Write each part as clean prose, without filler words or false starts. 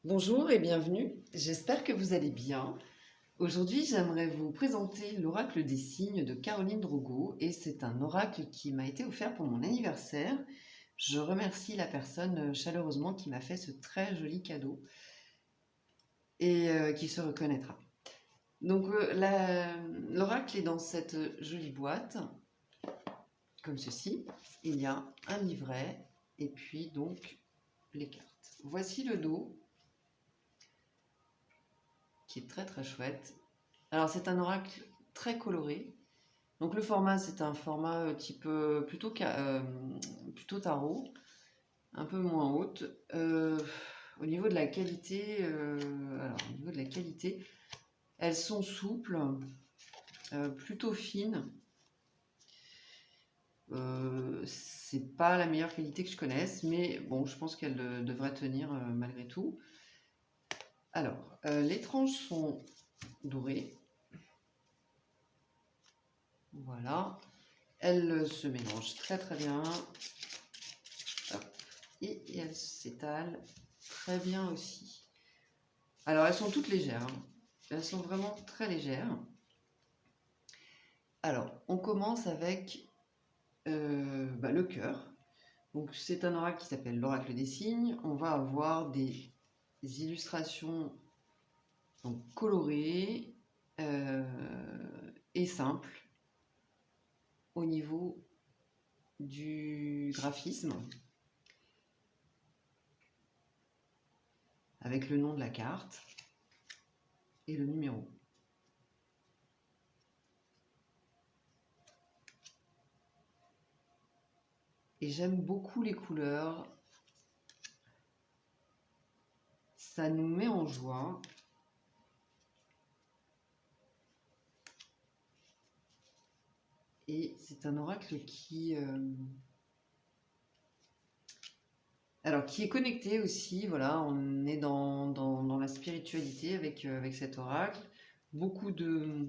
Bonjour et bienvenue, j'espère que vous allez bien. Aujourd'hui, j'aimerais vous présenter l'oracle des signes de Caroline Drogo et c'est un oracle qui m'a été offert pour mon anniversaire. Je remercie la personne chaleureusement qui m'a fait ce très joli cadeau et qui se reconnaîtra. Donc l'oracle est dans cette jolie boîte, comme ceci. Il y a un livret et puis donc les cartes. Voici le dos, qui est très très chouette. Alors c'est un oracle très coloré. Donc le format c'est un format type plutôt tarot, un peu moins haute. Au niveau de la qualité, elles sont souples, plutôt fines. C'est pas la meilleure qualité que je connaisse, mais bon, je pense qu'elle devrait tenir malgré tout. Alors, les tranches sont dorées. Voilà, elles se mélangent très très bien. Et elles s'étalent très bien aussi. Alors, elles sont toutes légères. Elles sont vraiment très légères. Alors, on commence avec le cœur. Donc, c'est un oracle qui s'appelle l'oracle des signes. On va avoir des illustrations donc, colorées et simples au niveau du graphisme, avec le nom de la carte et le numéro. Et j'aime beaucoup les couleurs. Ça nous met en joie. Et c'est un oracle qui est connecté aussi. Voilà, on est dans la spiritualité avec cet oracle. Beaucoup de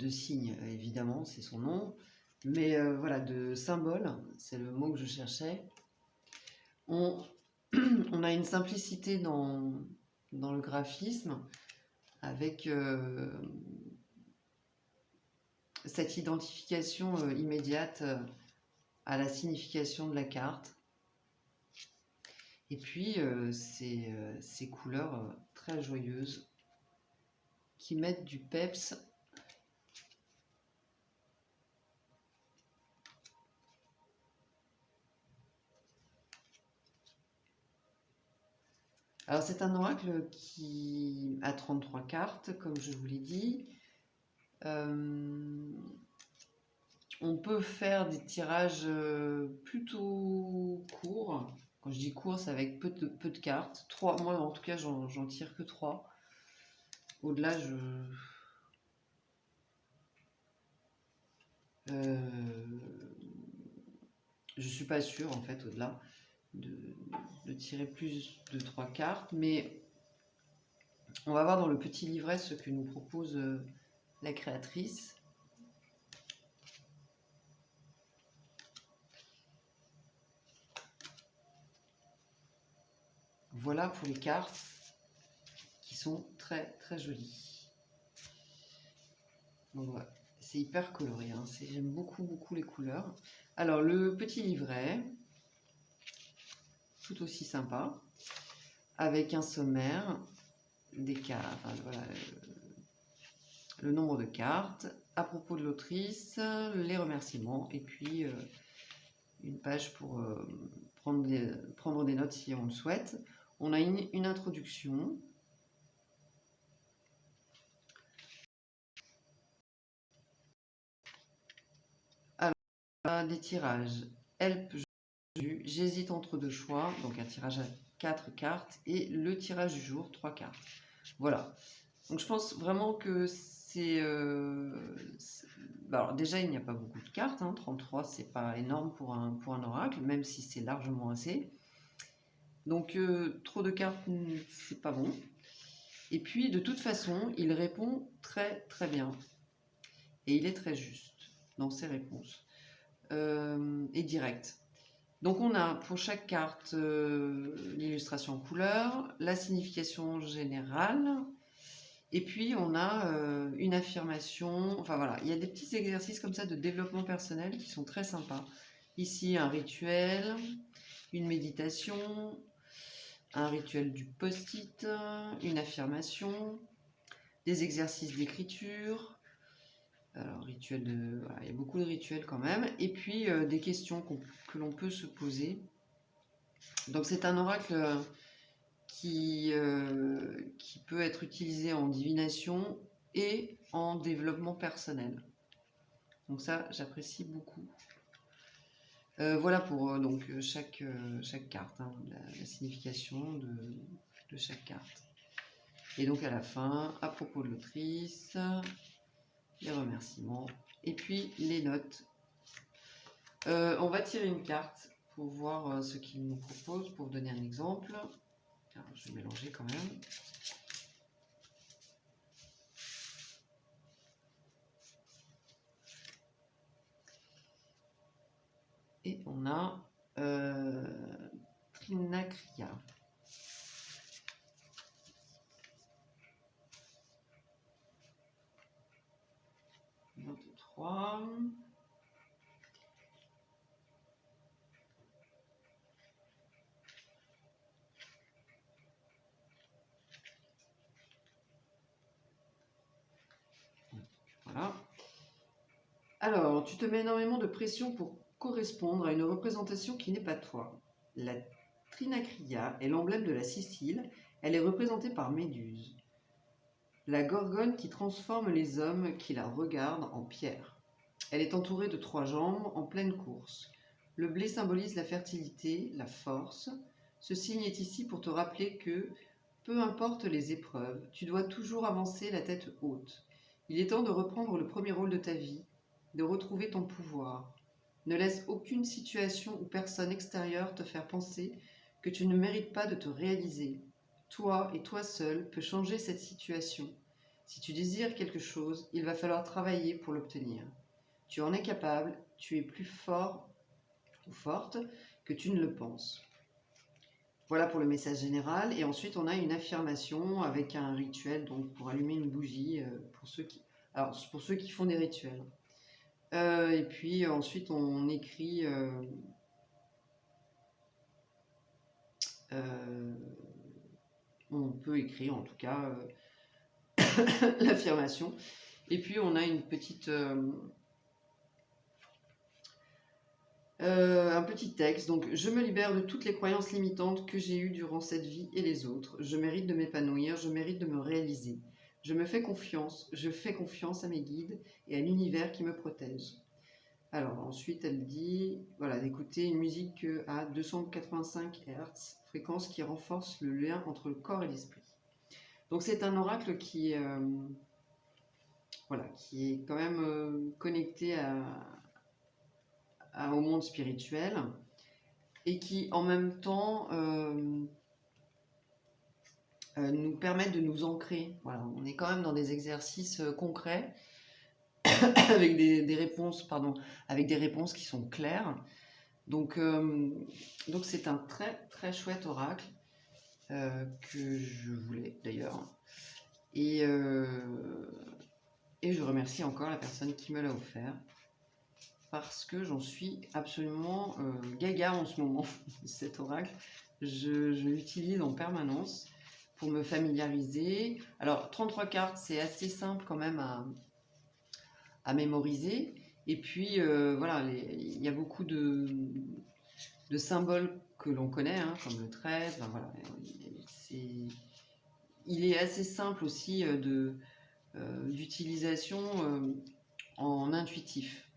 signes, évidemment, c'est son nom. Mais voilà, de symboles, c'est le mot que je cherchais. On a une simplicité dans le graphisme avec cette identification immédiate à la signification de la carte. Et puis ces couleurs très joyeuses qui mettent du peps. Alors c'est un oracle qui a 33 cartes, comme je vous l'ai dit. On peut faire des tirages plutôt courts. Quand je dis court, c'est avec peu de cartes. 3, moi en tout cas j'en tire que 3. Au-delà, je suis pas sûre en fait au-delà de tirer plus de 3 cartes, mais on va voir dans le petit livret ce que nous propose la créatrice. Voilà pour les cartes qui sont très très jolies. Donc voilà, c'est hyper coloré, hein. J'aime beaucoup les couleurs. Alors le petit livret, tout aussi sympa, avec un sommaire, des cartes, enfin, voilà, le nombre de cartes, à propos de l'autrice, les remerciements, et puis une page pour prendre des notes si on le souhaite. On a une introduction. Alors, des tirages. Help, j'hésite entre deux choix, donc un tirage à 4 cartes et le tirage du jour, 3 cartes. Voilà. Donc je pense vraiment que c'est... alors déjà, il n'y a pas beaucoup de cartes, hein, 33, c'est pas énorme pour un oracle, même si c'est largement assez. Donc trop de cartes, c'est pas bon. Et puis de toute façon, il répond très très bien. Et il est très juste dans ses réponses. Et direct. Donc on a pour chaque carte l'illustration en couleur, la signification générale, et puis on a une affirmation. Enfin voilà, il y a des petits exercices comme ça de développement personnel qui sont très sympas. Ici un rituel, une méditation, un rituel du post-it, une affirmation, des exercices d'écriture. Alors, rituel de... Voilà, il y a beaucoup de rituels quand même. Et puis, des questions que l'on peut se poser. Donc, c'est un oracle qui peut être utilisé en divination et en développement personnel. Donc ça, j'apprécie beaucoup. Voilà pour donc chaque carte, hein, la signification de chaque carte. Et donc à la fin, à propos de l'autrice, les remerciements et puis les notes. On va tirer une carte pour voir ce qu'il nous propose, pour vous donner un exemple. Alors, je vais mélanger quand même. Et on a Trinacria. Trois. Voilà. Alors, tu te mets énormément de pression pour correspondre à une représentation qui n'est pas toi. La Trinacria est l'emblème de la Sicile. Elle est représentée par Méduse, la gorgone qui transforme les hommes qui la regardent en pierre. Elle est entourée de 3 jambes en pleine course. Le blé symbolise la fertilité, la force. Ce signe est ici pour te rappeler que, peu importe les épreuves, tu dois toujours avancer la tête haute. Il est temps de reprendre le premier rôle de ta vie, de retrouver ton pouvoir. Ne laisse aucune situation ou personne extérieure te faire penser que tu ne mérites pas de te réaliser. Toi et toi seul peux changer cette situation. Si tu désires quelque chose, il va falloir travailler pour l'obtenir. Tu en es capable, tu es plus fort ou forte que tu ne le penses. Voilà pour le message général. Et ensuite, on a une affirmation avec un rituel, donc pour allumer une bougie pour ceux qui font des rituels. Et puis ensuite, on écrit on peut écrire en tout cas l'affirmation. Et puis on a une petite un petit texte. Donc, je me libère de toutes les croyances limitantes que j'ai eues durant cette vie et les autres. Je mérite de m'épanouir, je mérite de me réaliser. Je me fais confiance, je fais confiance à mes guides et à l'univers qui me protège. Alors ensuite, elle dit voilà, d'écouter une musique à 285 Hz, fréquence qui renforce le lien entre le corps et l'esprit. Donc c'est un oracle qui voilà, qui est quand même connecté au monde spirituel et qui en même temps nous permettent de nous ancrer. Voilà, on est quand même dans des exercices concrets avec des réponses, avec des réponses qui sont claires. Donc c'est un très très chouette oracle que je voulais d'ailleurs. Et je remercie encore la personne qui me l'a offert parce que j'en suis absolument gaga en ce moment, cet oracle. Je l'utilise en permanence pour me familiariser. Alors 33 cartes, c'est assez simple quand même à mémoriser. Et puis voilà, il y a beaucoup de symboles que l'on connaît, hein, comme le 13. Ben voilà, il est assez simple aussi d'utilisation en intuitif.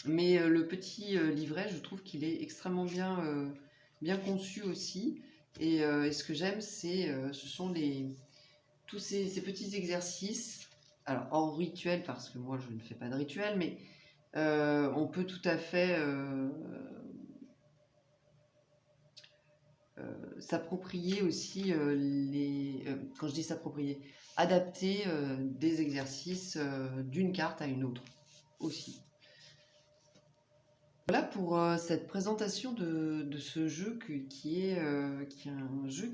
Mais le petit livret, je trouve qu'il est extrêmement bien conçu aussi. Et ce que j'aime, ce sont tous ces petits exercices. Alors, hors rituel, parce que moi, je ne fais pas de rituel, mais on peut tout à fait s'approprier aussi quand je dis s'approprier, adapter des exercices d'une carte à une autre aussi. Voilà pour cette présentation de ce jeu qui est un jeu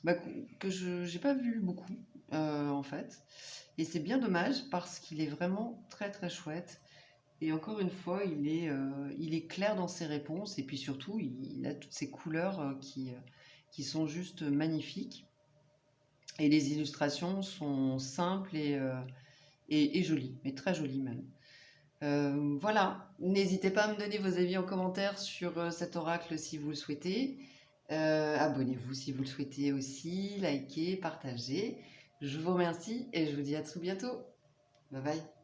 bah, que je n'ai pas vu beaucoup en fait. Et c'est bien dommage parce qu'il est vraiment très très chouette. Et encore une fois, il est clair dans ses réponses et puis surtout, il a toutes ces couleurs qui sont juste magnifiques. Et les illustrations sont simples et jolies, mais très jolies même. Voilà, n'hésitez pas à me donner vos avis en commentaire sur cet oracle si vous le souhaitez. Abonnez-vous si vous le souhaitez aussi, likez, partagez. Je vous remercie et je vous dis à très bientôt. Bye bye.